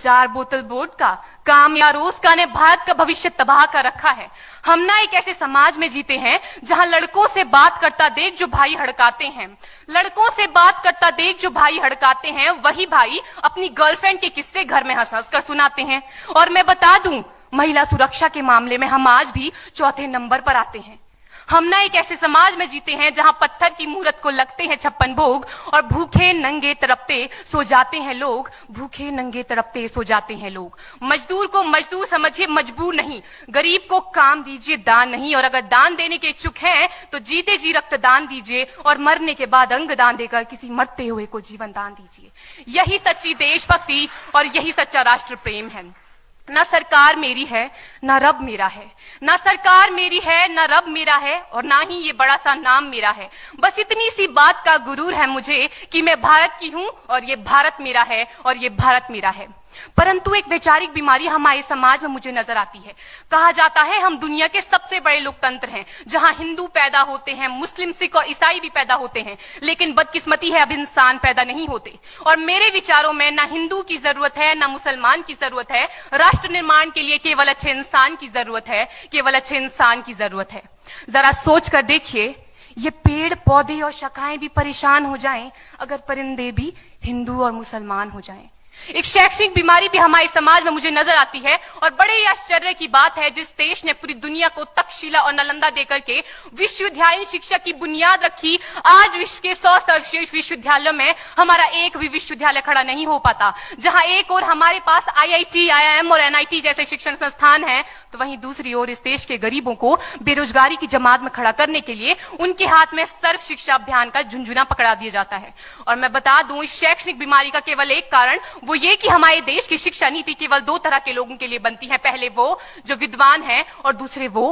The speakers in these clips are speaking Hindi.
4 बोतल वोडका, काम या रोजका ने भारत का भविष्य तबाह कर रखा है। हम ना एक ऐसे समाज में जीते हैं जहां लड़कों से बात करता देख जो भाई हड़काते हैं, लड़कों से बात करता देख जो भाई हड़काते हैं, वही भाई अपनी गर्लफ्रेंड के किस्से घर में हंस हंस कर सुनाते हैं। और मैं बता दूं, महिला सुरक्षा के मामले में हम आज भी चौथे नंबर पर आते हैं। हम ना एक ऐसे समाज में जीते हैं जहां पत्थर की मूरत को लगते हैं 56 भोग और भूखे नंगे तड़पते सो जाते हैं लोग, भूखे नंगे तड़पते सो जाते हैं लोग। मजदूर को मजदूर समझिए, मजबूर नहीं। गरीब को काम दीजिए, दान नहीं। और अगर दान देने के इच्छुक हैं तो जीते जी रक्तदान दीजिए और मरने के बाद अंग दान देकर किसी मरते हुए को जीवन दान दीजिए। यही सच्ची देशभक्ति और यही सच्चा राष्ट्र प्रेम है। ना सरकार मेरी है ना रब मेरा है, ना सरकार मेरी है ना रब मेरा है, और ना ही ये बड़ा सा नाम मेरा है। बस इतनी सी बात का गुरूर है मुझे कि मैं भारत की हूं और ये भारत मेरा है और ये भारत मेरा है। परंतु एक वैचारिक बीमारी हमारे समाज में मुझे नजर आती है। कहा जाता है हम दुनिया के सबसे बड़े लोकतंत्र हैं, जहां हिंदू पैदा होते हैं, मुस्लिम, सिख और ईसाई भी पैदा होते हैं, लेकिन बदकिस्मती है अब इंसान पैदा नहीं होते। और मेरे विचारों में ना हिंदू की जरूरत है ना मुसलमान की जरूरत है। राष्ट्र निर्माण के लिए केवल अच्छे इंसान की जरूरत है, केवल अच्छे इंसान की जरूरत है। जरा सोच कर देखिए, ये पेड़ पौधे और शाखाएं भी परेशान हो जाएं अगर परिंदे भी हिंदू और मुसलमान हो जाएं। एक शैक्षणिक बीमारी भी हमारे समाज में मुझे नजर आती है, और बड़े ही आश्चर्य की बात है जिस देश ने पूरी दुनिया को तक्षशिला और नालंदा देकर के विश्वविद्यालय शिक्षा की बुनियाद रखी, आज विश्व के 100 सर्वश्रेष्ठ विश्वविद्यालयों में हमारा एक भी विश्वविद्यालय खड़ा नहीं हो पाता। जहां एक और हमारे पास IIT, IIM और NIT जैसे शिक्षण संस्थान हैं, तो वहीं दूसरी ओर इस देश के गरीबों को बेरोजगारी की जमात में खड़ा करने के लिए उनके हाथ में सर्व शिक्षा अभियान का झुंझुना पकड़ा दिया जाता है। और मैं बता दूं, इस शैक्षणिक बीमारी का केवल एक कारण वो ये कि हमारे देश की शिक्षा नीति केवल 2 तरह के लोगों के लिए बनती है। पहले वो जो विद्वान हैं और दूसरे वो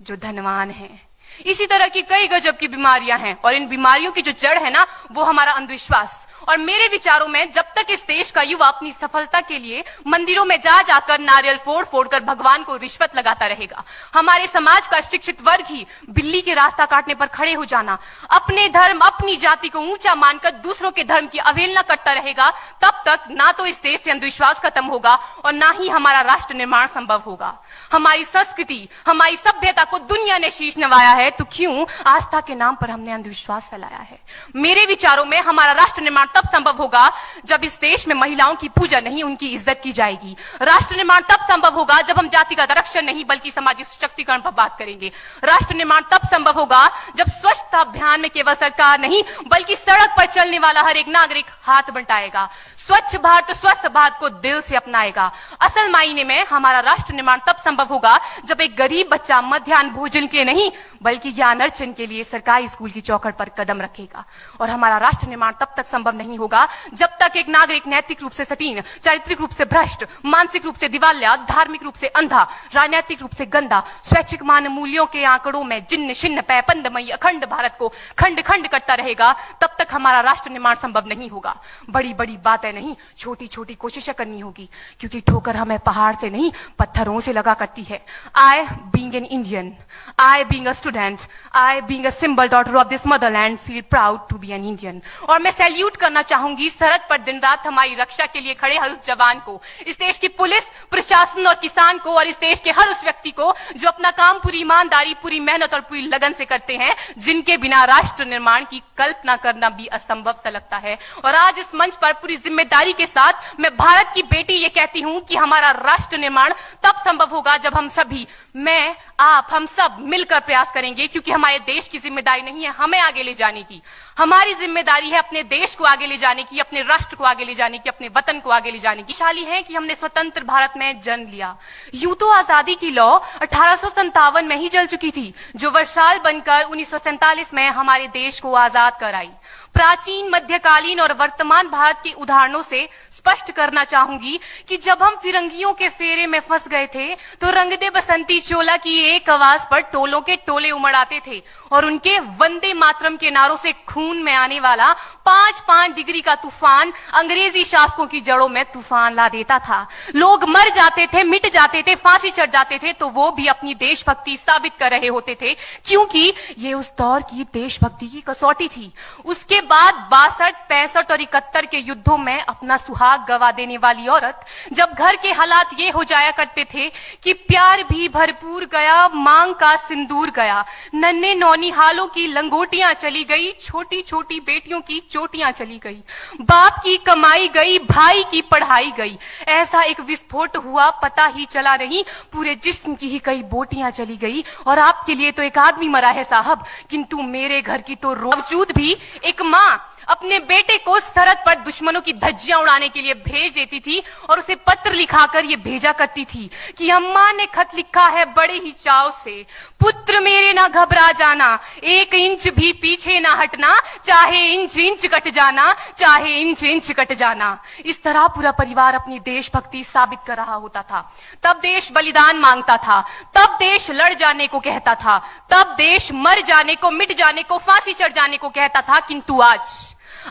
जो धनवान हैं। इसी तरह की कई गजब की बीमारियां हैं, और इन बीमारियों की जो जड़ है ना, वो हमारा अंधविश्वास। और मेरे विचारों में जब तक इस देश का युवा अपनी सफलता के लिए मंदिरों में जा जाकर नारियल फोड़ फोड़ कर भगवान को रिश्वत लगाता रहेगा, हमारे समाज का शिक्षित वर्ग ही बिल्ली के रास्ता काटने पर खड़े हो जाना, अपने धर्म अपनी जाति को ऊंचा मानकर दूसरों के धर्म की अवहेलना करता रहेगा, तब तक ना तो इस देश से अंधविश्वास खत्म होगा और ना ही हमारा राष्ट्र निर्माण संभव होगा। हमारी संस्कृति, हमारी सभ्यता को दुनिया ने शीश नवाया है, तो क्यों आस्था के नाम पर हमने अंधविश्वास फैलाया है? मेरे विचारों में हमारा राष्ट्र निर्माण तब संभव होगा जब इस देश में महिलाओं की पूजा नहीं, उनकी इज्जत की जाएगी। राष्ट्र निर्माण तब संभव होगा जब हम जातिगत आरक्षण नहीं बल्कि सामाजिक सशक्तिकरण पर बात करेंगे। राष्ट्र निर्माण तब संभव होगा जब स्वच्छता अभियान में केवल सरकार नहीं बल्कि सड़क पर चलने वाला हर एक नागरिक हाथ बंटाएगा, स्वच्छ भारत स्वस्थ भारत को दिल से अपनाएगा। असल मायने में हमारा राष्ट्र निर्माण तब संभव होगा जब एक गरीब बच्चा मध्याह्न भोजन के नहीं बल्कि ज्ञान अर्जन के लिए सरकारी स्कूल की चौखट पर कदम रखेगा। और हमारा राष्ट्र निर्माण तब तक संभव नहीं होगा जब तक एक नागरिक नैतिक रूप से सटीन, चारित्रिक रूप से भ्रष्ट, मानसिक रूप से दिवालिया, धार्मिक रूप से अंधा, राजनीतिक रूप से गंदा, स्वैच्छिक मान मूल्यों के आंकड़ों में जिन्न शिन्न पैपंदमयी अखंड भारत को खंड खंड करता रहेगा। तब तक हमारा राष्ट्र निर्माण संभव नहीं होगा। बड़ी बड़ी बातें नहीं, छोटी छोटी कोशिशें करनी होगी, क्योंकि ठोकर हमें पहाड़ से नहीं पत्थरों से लगा करती है। I being an Indian, I being a student, I being a symbol daughter of this motherland feel proud to be an Indian। और मैं सैल्यूट करना चाहूंगी सरहद पर दिन रात हमारी रक्षा के लिए खड़े हर उस जवान को, इस देश की पुलिस, प्रशासन और किसान को, और इस देश के हर उस व्यक्ति को जो अपना काम पूरी ईमानदारी, पूरी मेहनत और पूरी लगन से करते हैं, जिनके बिना राष्ट्र निर्माण की कल्पना करना भी असंभव सा लगता है। और आज इस मंच पर पूरी जिम्मेदारी के साथ मैं भारत की बेटी ये कहती हूं कि हमारा राष्ट्र निर्माण तब संभव होगा जब हम सभी, मैं, आप, हम सब मिलकर प्रयास करेंगे, क्योंकि हमारे देश की जिम्मेदारी नहीं है हमें आगे ले जाने की, हमारी जिम्मेदारी है अपने देश को आगे ले जाने की, अपने राष्ट्र को आगे ले जाने की, अपने वतन को आगे ले जाने की। शाली है कि हमने स्वतंत्र भारत में जन्म लिया। यूं तो आजादी की लौ 1857 में ही जल चुकी थी, जो वर्षाल बनकर 1947 में हमारे देश को आजाद कराई। प्राचीन, मध्यकालीन और वर्तमान भारत के उदाहरणों से स्पष्ट करना चाहूंगी कि जब हम फिरंगियों के फेरे में फंस गए थे तो रंग दे बसंती चोला की एक आवाज पर टोलों के टोले उमड़ आते थे, और उनके वंदे मातरम के नारों से खून में आने वाला 5-5 डिग्री का तूफान अंग्रेजी शासकों की जड़ों में तूफान ला देता था। लोग मर जाते थे, मिट जाते थे, फांसी चढ़ जाते थे, तो वो भी अपनी देशभक्ति साबित कर रहे होते थे, क्योंकि ये उस दौर की देशभक्ति की कसौटी थी। उसके बाद 62, 65 और 71 के युद्धों में अपना सुहाग गवा देने वाली औरत, जब घर के हालात ये हो जाया करते थे कि प्यार भी भरपूर गया, मांग का सिंदूर गया, नन्हे नौनिहालों की लंगोटियां चली गई, छोटी छोटी बेटियों की चोटियां चली गई, बाप की कमाई गई, भाई की पढ़ाई गई, ऐसा एक विस्फोट हुआ पता ही चला नहीं, पूरे जिस्म की ही कई बोटियां चली गई। और आपके लिए तो एक आदमी मरा है साहब, किंतु मेरे घर की तो बावजूद भी एक माँ अपने बेटे को सरहद पर दुश्मनों की धज्जियां उड़ाने के लिए भेज देती थी और उसे पत्र लिखाकर ये भेजा करती थी कि अम्मा ने खत लिखा है बड़े ही चाव से, पुत्र मेरे ना घबरा जाना, 1 इंच भी पीछे ना हटना, चाहे इंच इंच कट जाना, चाहे इंच इंच कट जाना। इस तरह पूरा परिवार अपनी देशभक्ति साबित कर रहा होता था। तब देश बलिदान मांगता था, तब देश लड़ जाने को कहता था, तब देश मर जाने को, मिट जाने को, फांसी चढ़ जाने को कहता था। किंतु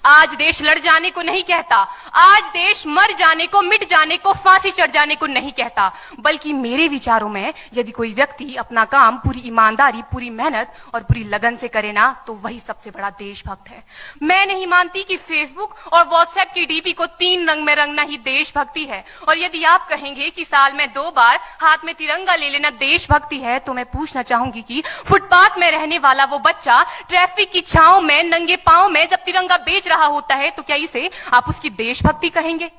आज देश लड़ जाने को नहीं कहता, आज देश मर जाने को, मिट जाने को, फांसी चढ़ जाने को नहीं कहता, बल्कि मेरे विचारों में यदि कोई व्यक्ति अपना काम पूरी ईमानदारी, पूरी मेहनत और पूरी लगन से करे ना, तो वही सबसे बड़ा देशभक्त है। मैं नहीं मानती कि फेसबुक और व्हाट्सएप की डीपी को 3 रंग में रंगना ही देशभक्ति है। और यदि आप कहेंगे कि साल में 2 बार हाथ में तिरंगा ले लेना देशभक्ति है, तो मैं पूछना चाहूंगी कि फुटपाथ में रहने वाला वो बच्चा ट्रैफिक की छांव में नंगे पांव में जब तिरंगा बेच रहा होता है, तो क्या इसे आप उसकी देशभक्ति कहेंगे?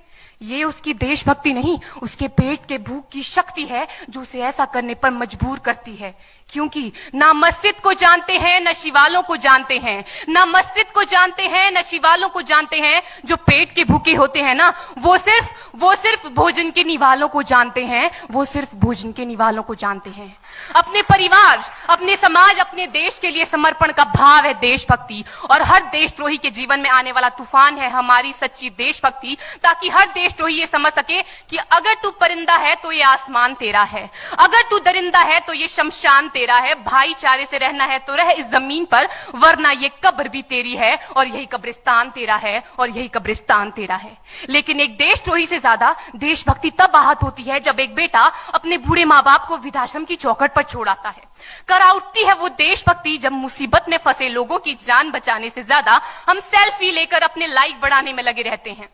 ये उसकी देशभक्ति नहीं, उसके पेट के भूख की शक्ति है जो उसे ऐसा करने पर मजबूर करती है। क्योंकि ना मस्जिद को जानते हैं, न शिवालों को जानते हैं, ना मस्जिद को जानते हैं, न शिवालों को जानते हैं। जो पेट के भूखे होते हैं ना, वो सिर्फ भोजन के निवालों को जानते हैं, वो सिर्फ भोजन के निवालों को जानते हैं। अपने परिवार, अपने समाज, अपने देश के लिए समर्पण का भाव है देशभक्ति। और हर देशद्रोही के जीवन में आने वाला तूफान है हमारी सच्ची देशभक्ति, ताकि हर देशद्रोही ये समझ सके कि अगर तू परिंदा है तो ये आसमान तेरा है, अगर तू दरिंदा है तो ये शमशान तेरा है, भाईचारे से रहना है तो रह इस जमीन पर, वरना ये कब्र भी तेरी है और यही कब्रिस्तान तेरा है और यही कब्रिस्तान तेरा है। लेकिन एक देशद्रोही से ज्यादा देशभक्ति तब आहत होती है जब एक बेटा अपने बूढ़े माँ बाप को वृद्धाश्रम की चौखट पर छोड़ आता है। कर उठती है वो देशभक्ति जब मुसीबत में फंसे लोगों की जान बचाने से ज्यादा हम सेल्फी लेकर अपने लाइक बढ़ाने में लगे रहते हैं।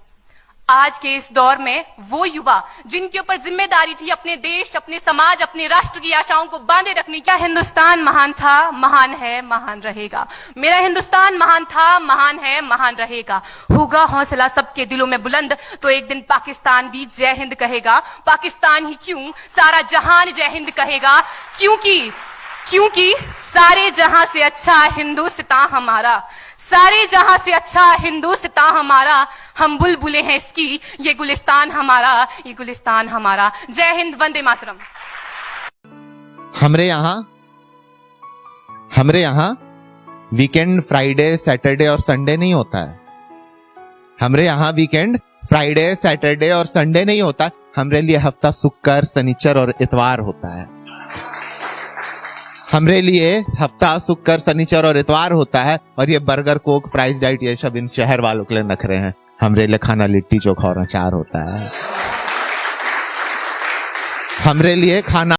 आज के इस दौर में वो युवा जिनके ऊपर जिम्मेदारी थी अपने देश, अपने समाज, अपने राष्ट्र की आशाओं को बांधे रखने की। हिंदुस्तान महान था, महान है, महान रहेगा। मेरा हिंदुस्तान महान था, महान है, महान रहेगा। होगा हौसला सबके दिलों में बुलंद तो एक दिन पाकिस्तान भी जय हिंद कहेगा। पाकिस्तान ही क्यों, सारा जहान जय हिंद कहेगा। क्योंकि सारे जहां से अच्छा हिंदुस्तान हमारा, सारे जहां से अच्छा हिंदुस्तान हमारा। हम बुलबुलें हैं इसकी, ये गुलिस्तान हमारा, ये गुलिस्तान हमारा। जय हिंद, वंदे मातरम। हमरे यहाँ वीकेंड फ्राइडे, सैटरडे और संडे नहीं होता है। हमरे यहाँ वीकेंड फ्राइडे, सैटरडे और संडे नहीं होता। हमरे लिए हफ्ता शुक्र, शनिचर और इतवार होता है। हमरे लिए हफ्ता शुक्र, शनिचर और इतवार होता है। और ये बर्गर, कोक, फ्राइज, डाइट ये सब इन शहर वालों के लिए नखरे हैं। हमरे लिए खाना लिट्टी चोखा और अचार होता है। हमरे लिए खाना